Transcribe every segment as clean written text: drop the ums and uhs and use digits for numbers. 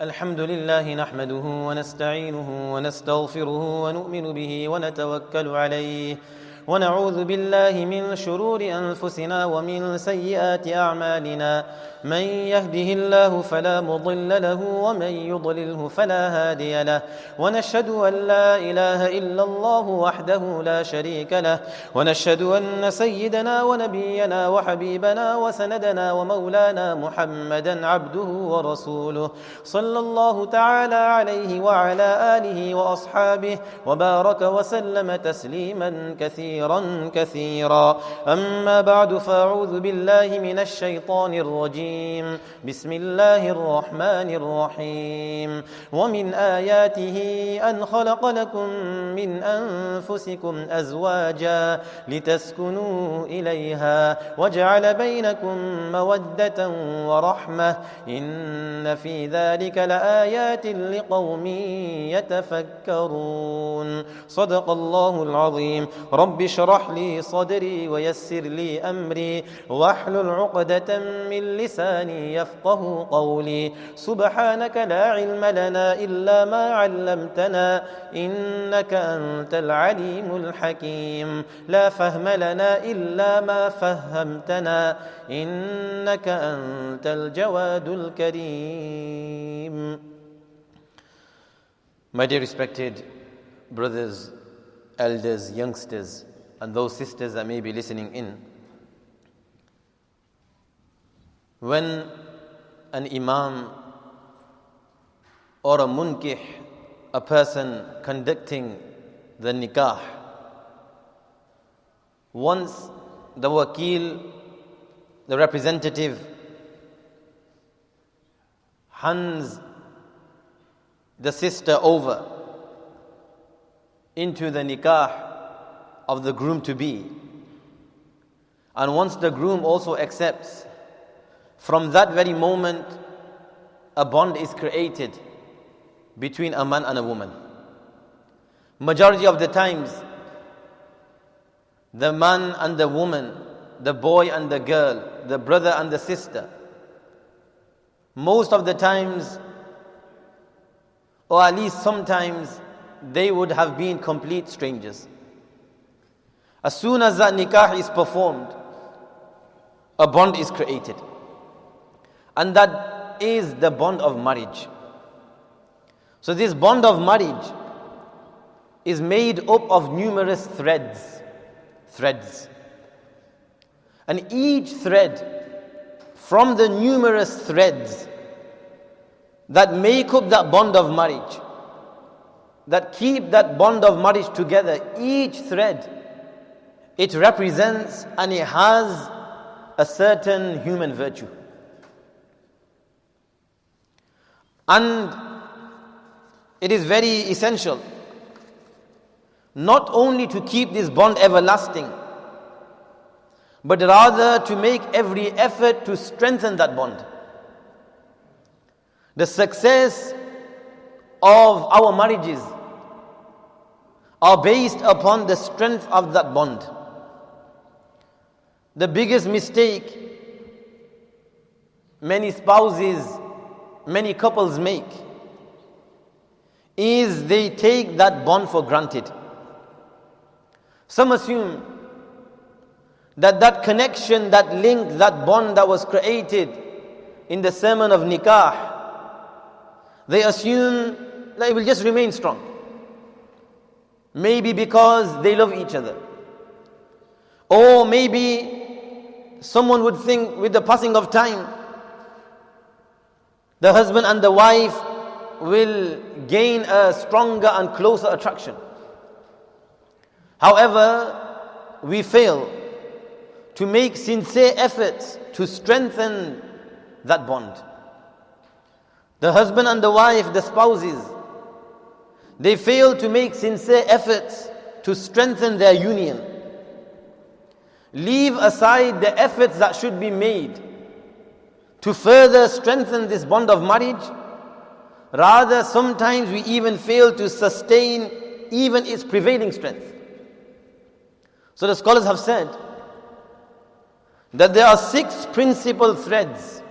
الحمد لله نحمده ونستعينه ونستغفره ونؤمن به ونتوكل عليه ونعوذ بالله من شرور أنفسنا ومن سيئات أعمالنا من يهده الله فلا مضل له ومن يضلله فلا هادي له ونشهد أن لا إله إلا الله وحده لا شريك له ونشهد أن سيدنا ونبينا وحبيبنا وسندنا ومولانا محمدا عبده ورسوله صلى الله تعالى عليه وعلى آله وأصحابه وبارك وسلم تسليما كثيرا أما بعد فأعوذ بالله من الشيطان الرجيم بسم الله الرحمن الرحيم ومن آياته أن خلق لكم من أنفسكم أزواجا لتسكنوا إليها وجعل بينكم مودة ورحمة إن في ذلك لآيات لقوم يتفكرون صدق الله العظيم رب اشرح لي صدري ويسر لي أمري واحلل عقدة من لساني يفقه قولي سبحانك لا علم لنا إلا ما علمتنا إنك أنت العليم الحكيم لا فهم لنا إلا ما فهمتنا إنك أنت الجواد الكريم. My dear respected brothers, elders, youngsters, and those sisters that may be listening in, when an imam or a munkih, a person conducting the nikah, once the wakil, the representative, hands the sister over into the nikah of the groom-to-be, and once the groom also accepts, from that very moment a bond is created between a man and a woman. Majority of the times, the man and the woman, the boy and the girl, the brother and the sister, most of the times, or at least sometimes, they would have been complete strangers. As soon as that nikah is performed, a bond is created. And that is the bond of marriage. So this bond of marriage is made up of numerous threads. And each thread from the numerous threads that make up that bond of marriage, that keep that bond of marriage together, each thread, it represents and it has a certain human virtue. And it is very essential not only to keep this bond everlasting, but rather to make every effort to strengthen that bond. The success of our marriages are based upon the strength of that bond. The biggest mistake many spouses, many couples make is they take that bond for granted. Some assume that that connection, that link, that bond that was created in the sermon of nikah, they assume that it will just remain strong. Maybe because they love each other. Or maybe someone would think with the passing of time, the husband and the wife will gain a stronger and closer attraction. However, we fail to make sincere efforts to strengthen that bond. The husband and the wife, the spouses, they fail to make sincere efforts to strengthen their union. Leave aside the efforts that should be made to further strengthen this bond of marriage. Rather, sometimes we even fail to sustain even its prevailing strength. So the scholars have said that there are 6 principal threads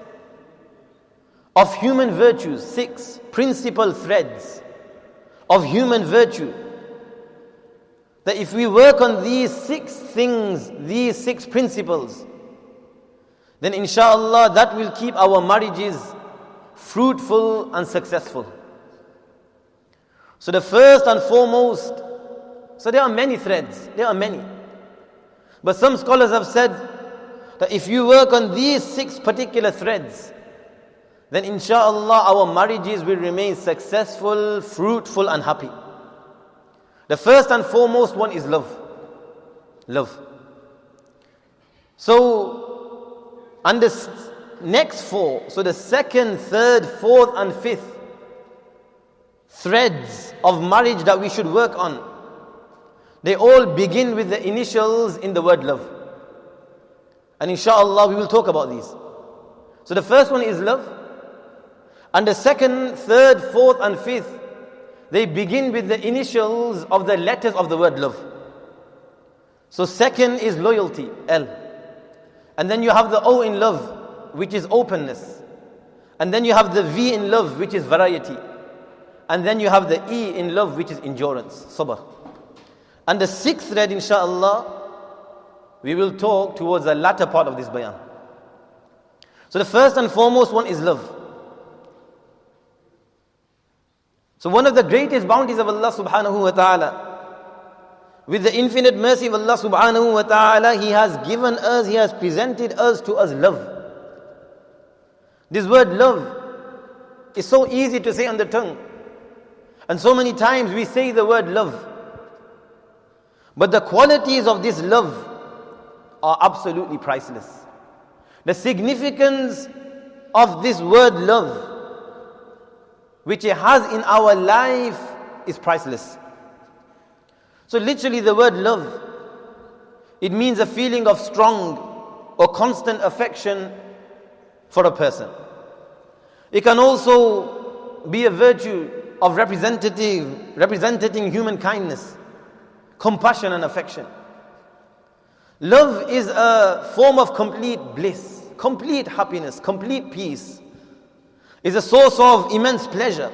of human virtues, 6 principal threads of human virtue. That if we work on these 6 things, these 6 principles, then inshallah that will keep our marriages fruitful and successful. So the first and foremost, so there are many threads, there are many. But some scholars have said that if you work on these 6 particular threads, then inshallah our marriages will remain successful, fruitful and happy. The first and foremost one is love. Love. So, and the next 4, so the second, third, fourth and fifth threads of marriage that we should work on, they all begin with the initials in the word love. And inshallah we will talk about these. So the first one is love. And the second, third, fourth and fifth, they begin with the initials of the letters of the word love. So second is loyalty, L. And then you have the O in love, which is openness. And then you have the V in love, which is variety. And then you have the E in love, which is endurance, sabr. And the 6th thread, inshallah, we will talk towards the latter part of this bayan. So the first and foremost one is love. So one of the greatest bounties of Allah subhanahu wa ta'ala, with the infinite mercy of Allah subhanahu wa ta'ala, He has given us, He has presented us to us love. This word love is so easy to say on the tongue. And so many times we say the word love. But the qualities of this love are absolutely priceless. The significance of this word love, which it has in our life, is priceless. So literally the word love, it means a feeling of strong or constant affection for a person. It can also be a virtue of representing human kindness, compassion and affection. Love is a form of complete bliss, complete happiness, complete peace. It's a source of immense pleasure.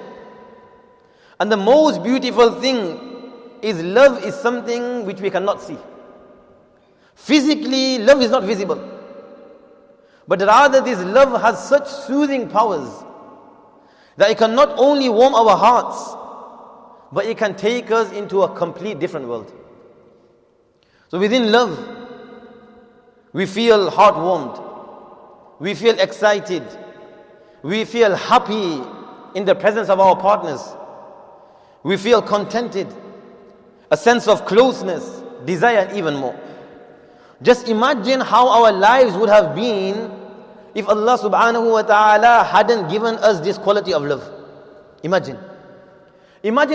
And the most beautiful thing is love is something which we cannot see. Physically, love is not visible. But rather this love has such soothing powers that it can not only warm our hearts, but it can take us into a complete different world. So within love, we feel heart-warmed, we feel excited, we feel happy in the presence of our partners, we feel contented, a sense of closeness, desire and even more. Just imagine how our lives would have been if Allah subhanahu wa ta'ala hadn't given us this quality of love. Imagine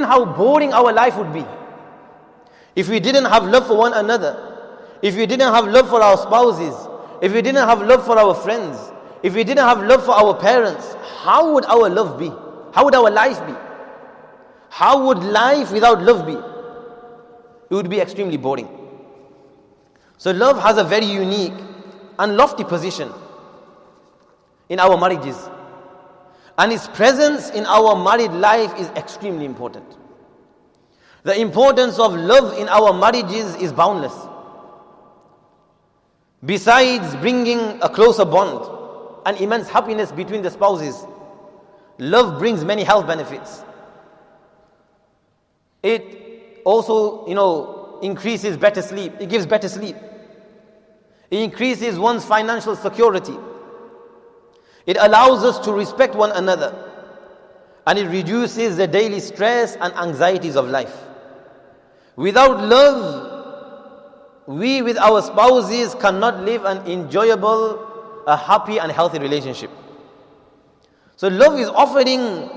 how boring our life would be if we didn't have love for one another, if we didn't have love for our spouses, if we didn't have love for our friends, if we didn't have love for our parents. How would our love be? How would our life be? How would life without love be? It would be extremely boring. So love has a very unique and lofty position in our marriages. And its presence in our married life is extremely important. The importance of love in our marriages is boundless. Besides bringing a closer bond and immense happiness between the spouses, love brings many health benefits. It also, increases better sleep. It gives better sleep. It increases one's financial security. It allows us to respect one another. And it reduces the daily stress and anxieties of life. Without love, we with our spouses cannot live an enjoyable, a happy and healthy relationship. So love is offering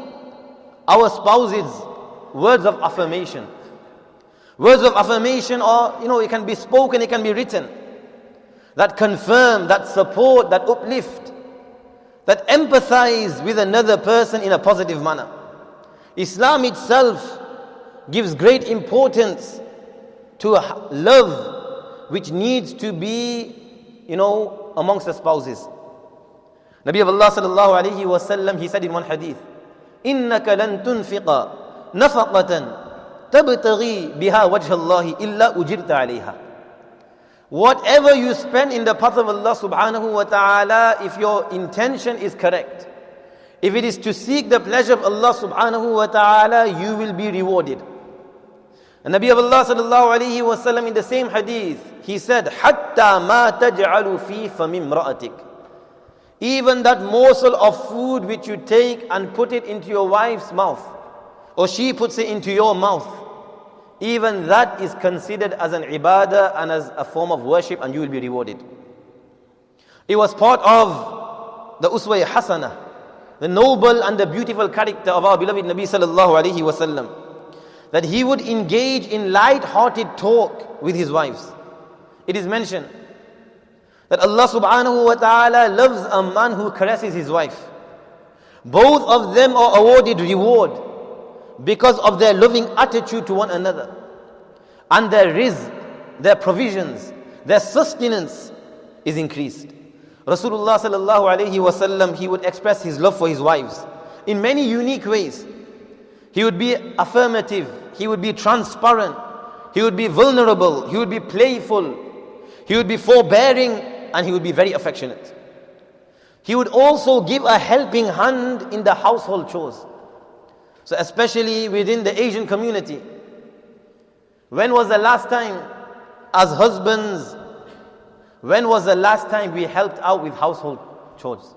our spouses words of affirmation. Words of affirmation are, it can be spoken, it can be written. That confirm, that support, that uplift, that empathize with another person in a positive manner. Islam itself gives great importance to love which needs to be, amongst the spouses. Nabi of Allah sallallahu alayhi wa sallam, he said in one hadith, إِنَّكَ لَن تُنْفِقَ نَفَقَةً تَبْتَغِي بِهَا وَجْهَ اللَّهِ إِلَّا أُجِرْتَ عَلَيْهَا. Whatever you spend in the path of Allah subhanahu wa ta'ala, if your intention is correct, if it is to seek the pleasure of Allah subhanahu wa ta'ala, you will be rewarded. And Nabi of Allah sallallahu alayhi wa sallam, in the same hadith, he said, حَتَّى مَا تَجْعَلُ فِي فَمِ امْرَأَتِكَ. Even that morsel of food which you take and put it into your wife's mouth, or she puts it into your mouth, even that is considered as an ibadah and as a form of worship, and you will be rewarded. It was part of the uswa hasana, the noble and the beautiful character of our beloved Nabi sallallahu alaihi wasallam, that he would engage in light-hearted talk with his wives. It is mentioned that Allah subhanahu wa ta'ala loves a man who caresses his wife. Both of them are awarded reward because of their loving attitude to one another, and their rizq, their provisions, their sustenance is increased. Rasulullah sallallahu alayhi wasallam, he would express his love for his wives in many unique ways. He would be affirmative, he would be transparent, he would be vulnerable, he would be playful, he would be forbearing, and he would be very affectionate. He would also give a helping hand in the household chores. So especially within the Asian community, when was the last time, as husbands, when was the last time we helped out with household chores?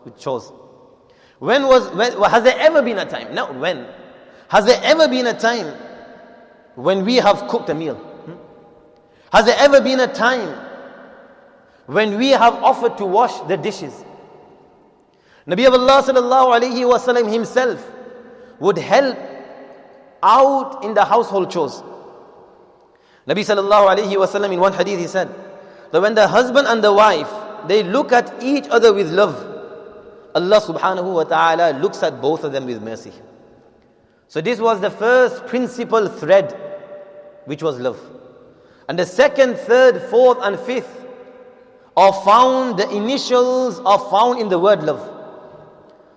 Has there ever been a time? Not when. Has there ever been a time when we have cooked a meal? Has there ever been a time when we have offered to wash the dishes? Nabi of Allah sallallahu alayhi wa sallam himself would help out in the household chores. Nabi sallallahu alayhi wa sallam, in one hadith, he said that when the husband and the wife, they look at each other with love, Allah subhanahu wa ta'ala looks at both of them with mercy. So this was the first principal thread, which was love. And the second, third, fourth and fifth are found, the initials are found in the word love.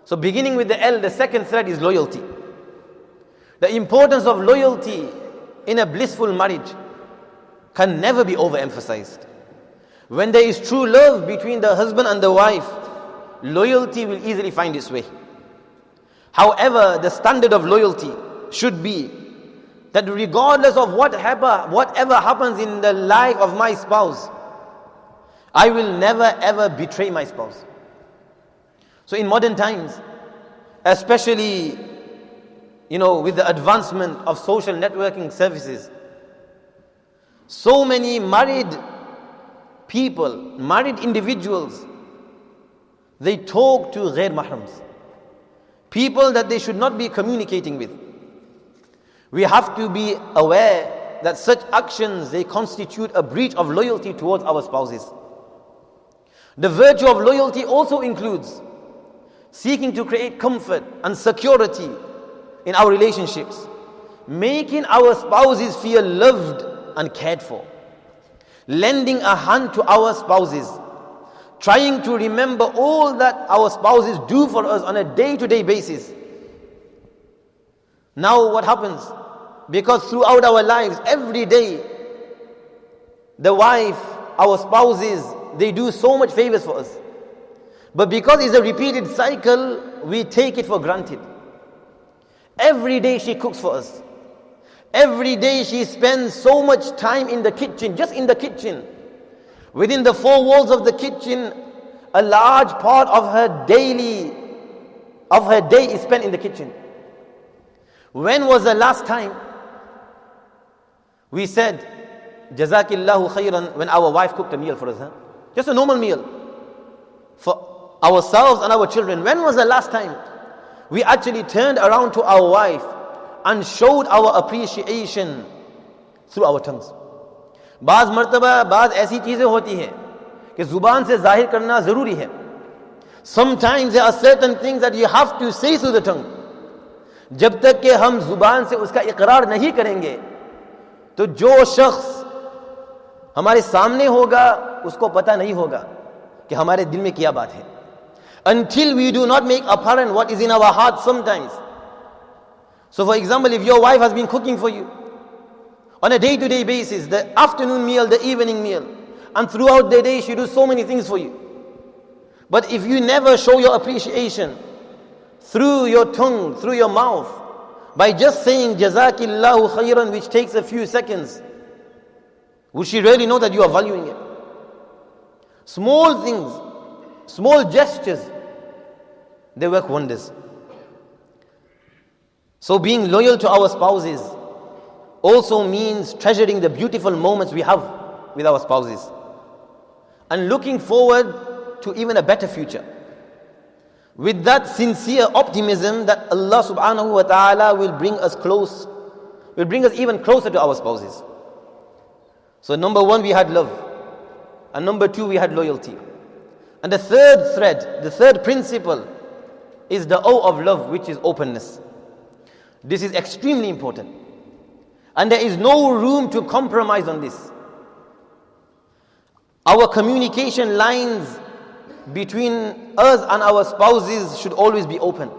So beginning with the L, the second thread is loyalty. The importance of loyalty in a blissful marriage can never be overemphasized. When there is true love between the husband and the wife, loyalty will easily find its way. However, the standard of loyalty should be that regardless of whatever happens in the life of my spouse, I will never ever betray my spouse. So in modern times, especially, with the advancement of social networking services, so many married people, married individuals, they talk to ghair mahrams, people that they should not be communicating with. We have to be aware that such actions, they constitute a breach of loyalty towards our spouses. The virtue of loyalty also includes seeking to create comfort and security in our relationships, making our spouses feel loved and cared for, lending a hand to our spouses, trying to remember all that our spouses do for us on a day-to-day basis. Now what happens? Because throughout our lives, every day, the wife, our spouses, they do so much favors for us. But because it's a repeated cycle, we take it for granted. Every day she cooks for us. Every day she spends so much time in the kitchen, just in the kitchen. Within the four walls of the kitchen, a large part of her day is spent in the kitchen. When was the last time we said, Jazakillahu khairan, when our wife cooked a meal for us? Just a normal meal for ourselves and our children. When was the last time we actually turned around to our wife and showed our appreciation through our tongues? बाज़ मर्तबा बाज़ ऐसी चीज़ें होती हैं कि ज़ुबान से ज़ाहिर करना ज़रूरी है. Sometimes there are certain things that you have to say through the tongue. जब तक कि हम ज़ुबान से उसका इकरार नहीं करेंगे, तो जो शख्स हमारे सामने होगा उसको पता नहीं होगा कि हमारे दिल में क्या बात है. until we do not make apparent what is in our hearts sometimes. So for example, if your wife has been cooking for you on a day-to-day basis, the afternoon meal, the evening meal, and throughout the day she does so many things for you. But if you never show your appreciation through your tongue, through your mouth, by just saying Jazakillahu khairan, which takes a few seconds, would she really know that you are valuing it? Small things, small gestures, they work wonders. So being loyal to our spouses also means treasuring the beautiful moments we have with our spouses and looking forward to even a better future. With that sincere optimism that Allah subhanahu wa ta'ala will bring us even closer to our spouses. So number one, we had love. And number two, we had loyalty. And the third thread, the third principle is the O of love, which is openness. This is extremely important. And there is no room to compromise on this. Our communication lines between us and our spouses should always be open.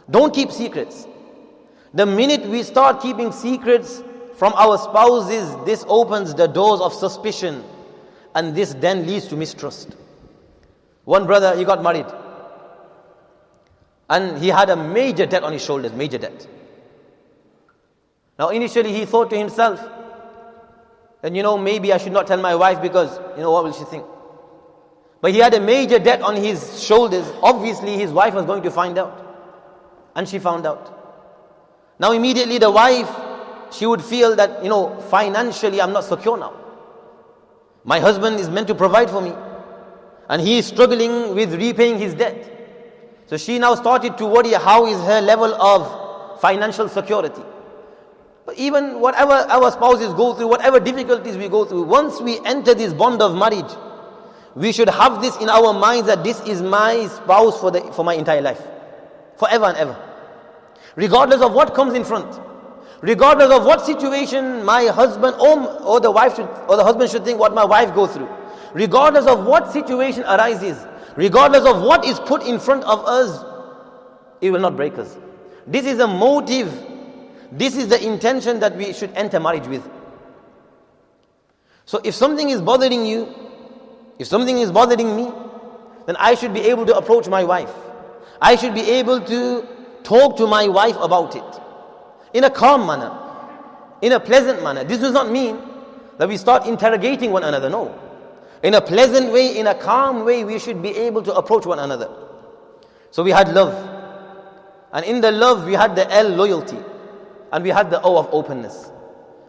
Don't keep secrets. The minute we start keeping secrets from our spouses, this opens the doors of suspicion, and this then leads to mistrust. One brother, he got married, and he had a major debt on his shoulders, major debt. Now initially he thought to himself, and maybe I should not tell my wife because, what will she think? But he had a major debt on his shoulders. Obviously his wife was going to find out. And she found out. Now immediately the wife, she would feel that, financially I'm not secure now. My husband is meant to provide for me, and he is struggling with repaying his debt. So she now started to worry, how is her level of financial security? But even whatever our spouses go through, whatever difficulties we go through, once we enter this bond of marriage, we should have this in our minds that this is my spouse for my entire life, forever and ever. Regardless of what comes in front, regardless of what situation my husband or the husband should think what my wife goes through, regardless of what situation arises, regardless of what is put in front of us, it will not break us. This is a motive. This is the intention that we should enter marriage with. So if something is bothering you, if something is bothering me, then I should be able to approach my wife. I should be able to talk to my wife about it in a calm manner, in a pleasant manner. This does not mean that we start interrogating one another. No. In a pleasant way, in a calm way, we should be able to approach one another. So we had love. And in the love, we had the L, loyalty. And we had the O of openness.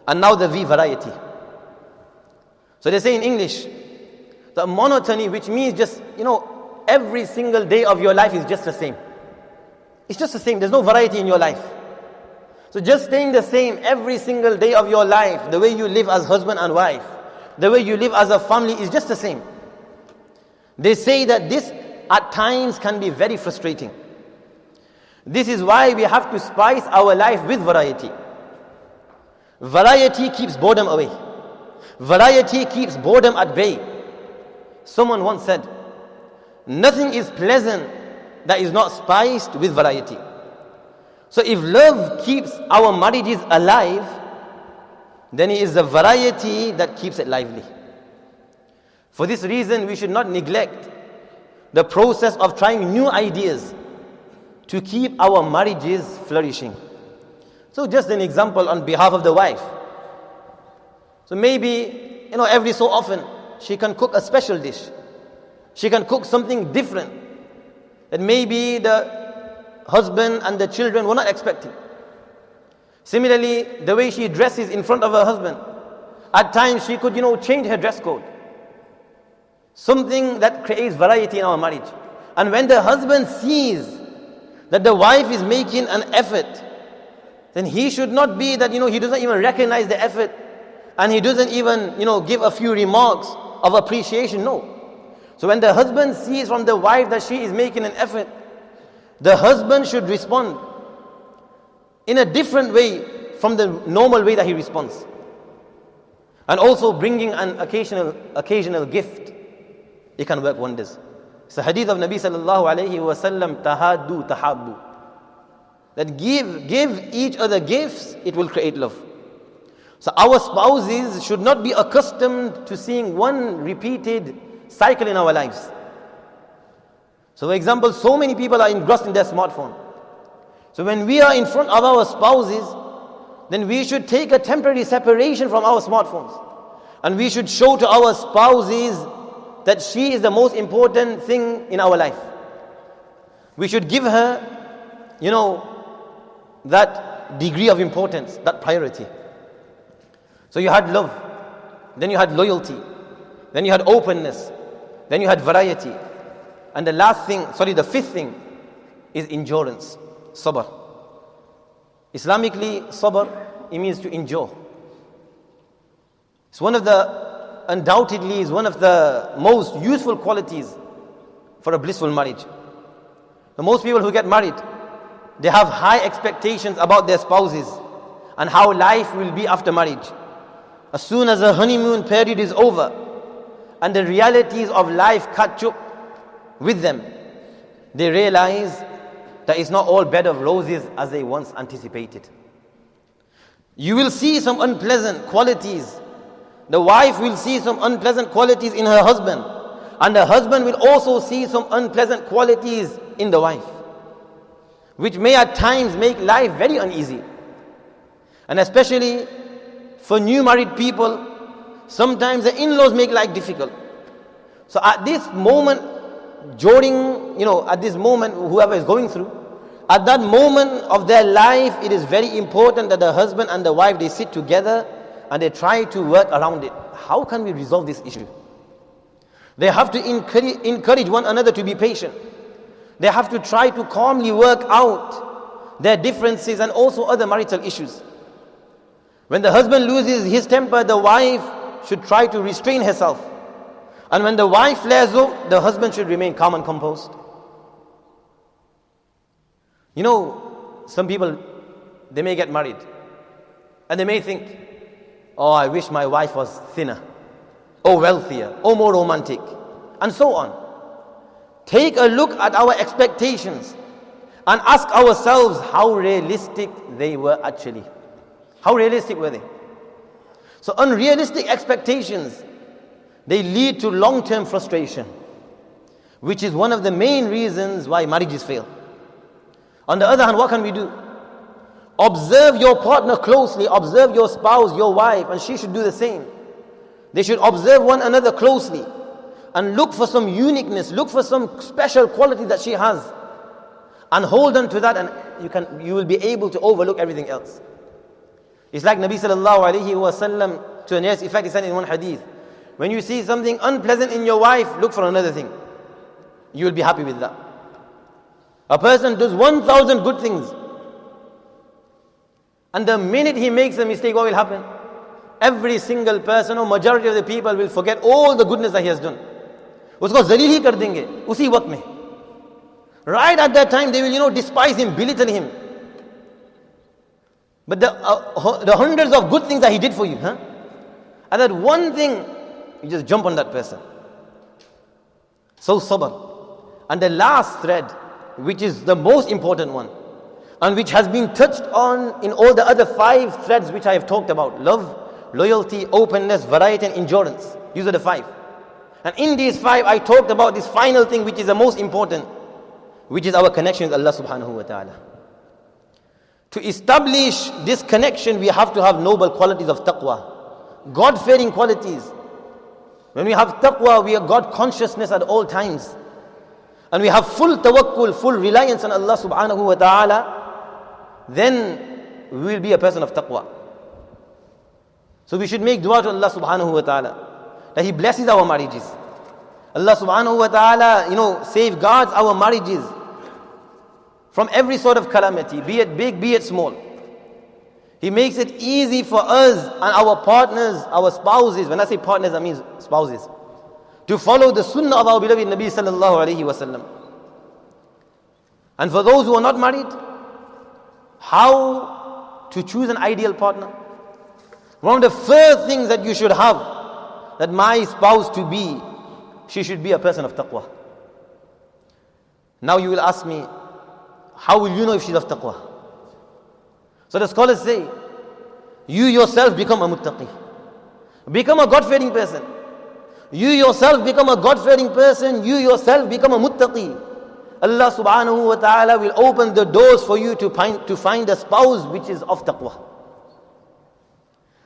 And now the V, variety. So they say in English, the monotony, which means just, every single day of your life is just the same. It's just the same. There's no variety in your life. So just staying the same every single day of your life, the way you live as husband and wife, the way you live as a family is just the same. They say that this at times can be very frustrating. This is why we have to spice our life with variety. Variety keeps boredom away. Variety keeps boredom at bay. Someone once said, nothing is pleasant that is not spiced with variety. So if love keeps our marriages alive, then it is the variety that keeps it lively. For this reason, we should not neglect the process of trying new ideas to keep our marriages flourishing. So just an example on behalf of the wife. So maybe, every so often, she can cook a special dish. She can cook something different that maybe the husband and the children were not expecting. Similarly, the way she dresses in front of her husband, at times she could, change her dress code. Something that creates variety in our marriage. And when the husband sees that the wife is making an effort, then he should not be that, he doesn't even recognize the effort, and he doesn't even, give a few remarks of appreciation. No. So when the husband sees from the wife that she is making an effort, the husband should respond in a different way from the normal way that he responds. And also bringing an occasional gift, it can work wonders. It's the hadith of Nabi sallallahu alayhi wa sallam, tahaddu, tahabbu. That give each other gifts, it will create love. So our spouses should not be accustomed to seeing one repeated cycle in our lives. So for example, so many people are engrossed in their smartphone. So when we are in front of our spouses, then we should take a temporary separation from our smartphones. And we should show to our spouses that she is the most important thing in our life. We should give her, that degree of importance, that priority. So you had love, then you had loyalty, then you had openness, then you had variety. And the fifth thing is endurance, sabr. Islamically, sabr, it means to endure. It's undoubtedly is one of the most useful qualities for a blissful marriage. The most people who get married, they have high expectations about their spouses and how life will be after marriage. As soon as the honeymoon period is over and the realities of life catch up with them, they realize that it's not all bed of roses as they once anticipated. You will see some unpleasant qualities. The wife will see some unpleasant qualities in her husband, and the husband will also see some unpleasant qualities in the wife, which may at times make life very uneasy. And especially for new married people, sometimes the in-laws make life difficult. So at this moment, whoever is going through, at that moment of their life, it is very important that the husband and the wife, they sit together and they try to work around it. How can we resolve this issue? They have to encourage one another to be patient. They have to try to calmly work out their differences and also other marital issues. When the husband loses his temper, the wife should try to restrain herself. And when the wife flares up, the husband should remain calm and composed. Some people, they may get married and they may think, oh, I wish my wife was thinner, or wealthier, or more romantic, and so on. Take a look at our expectations and ask ourselves how realistic they were actually. How realistic were they? So unrealistic expectations, they lead to long-term frustration, which is one of the main reasons why marriages fail. On the other hand, what can we do? Observe your partner closely, observe your spouse, your wife, and she should do the same. They should observe one another closely and look for some uniqueness, look for some special quality that she has, and hold on to that, and you will be able to overlook everything else. It's like Nabi sallallahu alayhi wa sallam, to a nearest effect, he said in one hadith, when you see something unpleasant in your wife, look for another thing. You will be happy with that. A person does 1,000 good things, and the minute he makes a mistake, what will happen? Every single person or majority of the people will forget all the goodness that he has done. Usko zaleel hi kar denge, usi waqt mein. Right at that time, they will, despise him, belittle him. But the hundreds of good things that he did for you, and that one thing, you just jump on that person. So sabr. And the last thread, which is the most important one, and which has been touched on in all the other 5 threads which I have talked about: love, loyalty, openness, variety, and endurance. These are the 5. And in these 5, I talked about this final thing which is the most important, which is our connection with Allah subhanahu wa ta'ala. To establish this connection, we have to have noble qualities of taqwa, God-fearing qualities. When we have taqwa, we have God consciousness at all times. And we have full tawakkul, full reliance on Allah subhanahu wa ta'ala, then we will be a person of taqwa. So we should make dua to Allah subhanahu wa ta'ala, that He blesses our marriages. Allah subhanahu wa ta'ala, safeguards our marriages from every sort of calamity, be it big, be it small. He makes it easy for us and our partners, our spouses, when I say partners, I mean spouses, to follow the sunnah of our beloved Nabi sallallahu alayhi wa sallam. And for those who are not married, how to choose an ideal partner? One of the first things that you should have, that my spouse to be, she should be a person of taqwa. Now you will ask me, how will you know if she's of taqwa? So the scholars say, you yourself become a muttaqi. Become a God-fearing person. You yourself become a God-fearing person. You yourself become a muttaqi. Allah subhanahu wa ta'ala will open the doors for you to find a spouse which is of taqwa.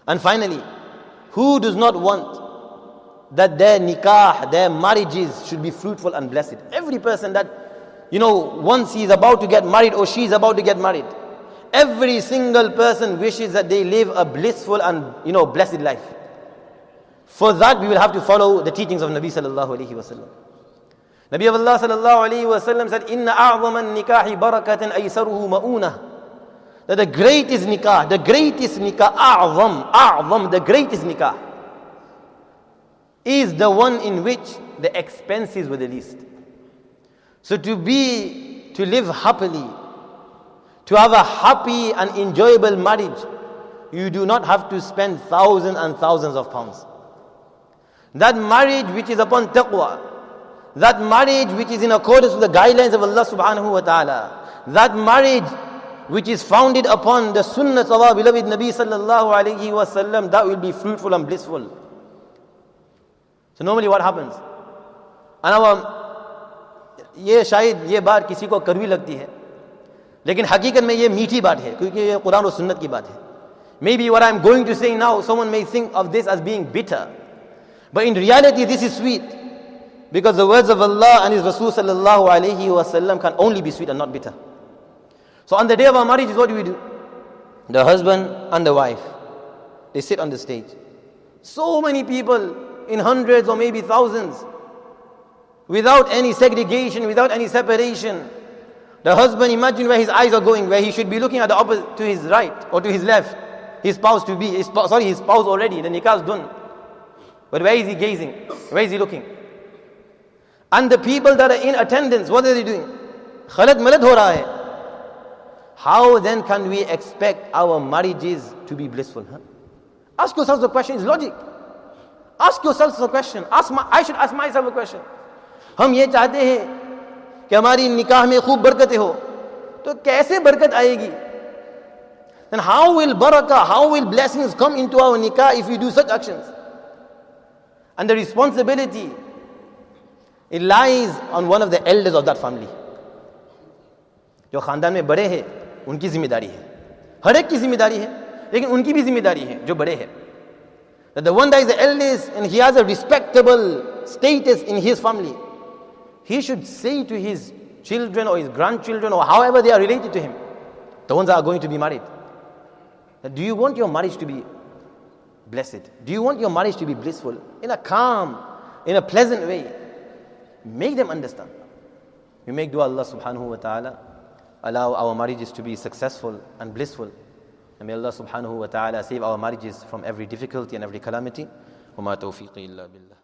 And finally, who does not want that their nikah, their marriages should be fruitful and blessed? Every person that, once he is about to get married or she is about to get married, every single person wishes that they live a blissful and, blessed life. For that, we will have to follow the teachings of Nabi sallallahu alaihi wasallam. Nabi of Allah sallallahu alaihi wasallam said, "Inna a'zama nikahi barakatan aysaruhu ma'una." That the greatest nikah, the greatest nikah is the one in which the expenses were the least. So to live happily, to have a happy and enjoyable marriage, you do not have to spend thousands and thousands of pounds. That marriage which is upon taqwa, that marriage which is in accordance with the guidelines of Allah subhanahu wa ta'ala, that marriage which is founded upon the sunnah of our beloved Nabi sallallahu alayhi wa sallam, that will be fruitful and blissful. So normally what happens? ये शायद ये बात किसी को कड़वी लगती है, लेकिन हकीकत में ये मीठी बात है, क्योंकि ये कुरान और सुन्नत की बात है. Maybe what I'm going to say now, someone may think of this as being bitter, but in reality this is sweet, because the words of Allah and His Rasul sallallahu alayhi wa sallam can only be sweet and not bitter. So on the day of our marriage, what do? The husband and the wife, they sit on the stage. So many people, in hundreds or maybe thousands, without any segregation, without any separation. The husband, imagine where his eyes are going, where he should be looking at the opposite, to his right or to his left. His spouse already, the nikah is done. But where is he gazing? Where is he looking? And the people that are in attendance, what are they doing? Khalat malad ho raha hai. How then can we expect our marriages to be blissful? Ask yourselves the question. It's logic. Ask yourselves the question. I should ask myself a question. हम ये चाहते हैं कि हमारी निकाह में खूब बरकतें हो, तो कैसे बरकत आएगी? Then how will barakah, how will blessings come into our nikah if we do such actions? And the responsibility, it lies on one of the elders of that family. जो खानदान में बड़े हैं, उनकी जिम्मेदारी है. हर एक की जिम्मेदारी है, लेकिन उनकी भी जिम्मेदारी है जो बड़े हैं. That the one that is the eldest and he has a respectable status in his family, he should say to his children or his grandchildren or however they are related to him, the ones that are going to be married, that do you want your marriage to be blessed? Do you want your marriage to be blissful? In a calm, in a pleasant way. Make them understand. We make dua Allah subhanahu wa ta'ala allow our marriages to be successful and blissful. And may Allah subhanahu wa ta'ala save our marriages from every difficulty and every calamity. وَمَا تَوْفِيقِ إِلَّا بِاللَّهِ.